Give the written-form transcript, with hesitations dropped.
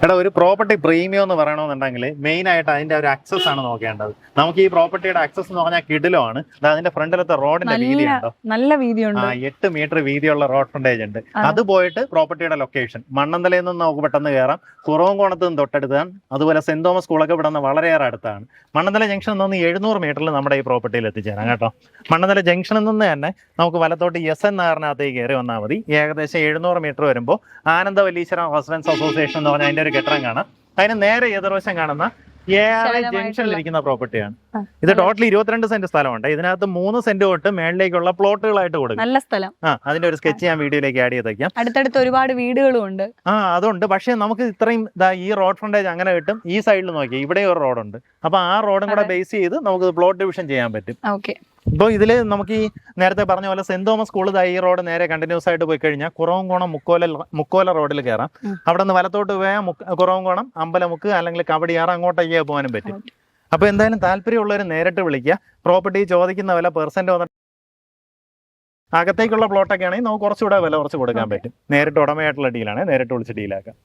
എടാ ഒരു property premium എന്ന് പറയണമെന്നുണ്ടെങ്കിൽ മെയിൻ ആയിട്ട് അതിന്റെ ഒരു ആക്സസ് ആണ് നോക്കേണ്ടത്. നമുക്ക് ഈ പ്രോപ്പർട്ടിയുടെ ആക്സസ് എന്ന് പറഞ്ഞാൽ കിടിലമാണ്. അതിന്റെ ഫ്രണ്ടിലത്തെ റോഡിന്റെ വീതി ഉണ്ടോ, നല്ല വീതിയുണ്ട്. 8 മീറ്റർ വീതിയുള്ള റോഡ് ഫ്രണ്ടേജ് ഉണ്ട്. അത് പോയിട്ട് പ്രോപ്പർട്ടിയുടെ ലൊക്കേഷൻ മണ്ണന്തലയിൽ നിന്ന് നമുക്ക് പെട്ടെന്ന് കയറാം. കുറവൻകോണത്ത് നിന്ന് തൊട്ടടുത്താണ്. അതുപോലെ സെന്റ് തോമസ് സ്കൂളൊക്കെ ഇവിടെ നിന്ന് വളരെയേറെ അടുത്താണ്. മണ്ണന്തല ജംഗ്ഷനിൽ നിന്ന് 700 മീറ്ററിൽ നമ്മുടെ ഈ പ്രോപ്പർട്ടിയിൽ എത്തിച്ചേരാം കേട്ടോ. മണ്ണന്തല ജംഗ്ഷനിൽ നിന്ന് തന്നെ നമുക്ക് വലത്തോട്ട് എസ് എൻ നഗറിനകത്തേക്ക് കയറി വന്നാൽ മതി. ഏകദേശം 700 മീറ്റർ വരുമ്പോൾ ആനന്ദവല്ലീശ്വരം റെസിഡൻസ് അസോസിയേഷൻ എന്ന് പറഞ്ഞ അതിന്റെ ഒരു കെട്ടിടം കാണാം. അതിന് നേരെ എതിർവശം കാണുന്ന ജംഗ്ഷനിലിരിക്കുന്ന പ്രോപ്പർട്ടിയാണ് ഇത്. ടോട്ടലി 22 സെന്റ് സ്ഥലമുണ്ട്. ഇതിനകത്ത് 3 സെന്റ് തൊട്ട് മേളിലേക്കുള്ള പ്ലോട്ടുകളായിട്ട് കൊടുക്കും. നല്ല സ്ഥലം. അതിന്റെ ഒരു സ്കെച്ച് ഞാൻ വീഡിയോയിലേക്ക് ആഡ് ചെയ്തേക്കാം. അടുത്തടുത്ത് ഒരുപാട് വീടുകളും ഉണ്ട്. അതുണ്ട്. പക്ഷെ നമുക്ക് ഇത്രയും ഈ റോഡ് ഫ്രണ്ടേജ് അങ്ങനെ കിട്ടും. ഈ സൈഡിൽ നോക്കി ഇവിടെ ഒരു റോഡുണ്ട്. അപ്പൊ ആ റോഡും കൂടെ ബേസ് ചെയ്ത് നമുക്ക് പ്ലോട്ട് ഡിവിഷൻ ചെയ്യാൻ പറ്റും. ഇപ്പോൾ ഇതിൽ നമുക്ക് ഈ നേരത്തെ പറഞ്ഞ പോലെ സെന്റ് തോമസ് സ്കൂൾ ഈ റോഡ് നേരെ കണ്ടിന്യൂസ് ആയിട്ട് പോയി കഴിഞ്ഞാൽ കുറവൻകോണം മുക്കോല റോഡിൽ കയറാം. അവിടെ നിന്ന് വലത്തോട്ട് പോയാൽ കുറവൻകോണം അമ്പലമുക്ക് അല്ലെങ്കിൽ കവടിയാറ് അങ്ങോട്ടേക്ക് പോകാനും പറ്റും. അപ്പൊ എന്തായാലും താല്പര്യമുള്ളവർ നേരിട്ട് വിളിക്കുക. പ്രോപ്പർട്ടി ചോദിക്കുന്ന വില പെർസെന്റ് വന്നിട്ട് അകത്തേക്കുള്ള പ്ലോട്ടൊക്കെ ആണെങ്കിൽ നമുക്ക് കുറച്ചുകൂടെ വില കുറച്ച് കൊടുക്കാൻ പറ്റും. നേരിട്ട് ഉടമയായിട്ടുള്ള ഡീലാണ്, നേരിട്ട് വിളിച്ച് ഡീലാക്കാം.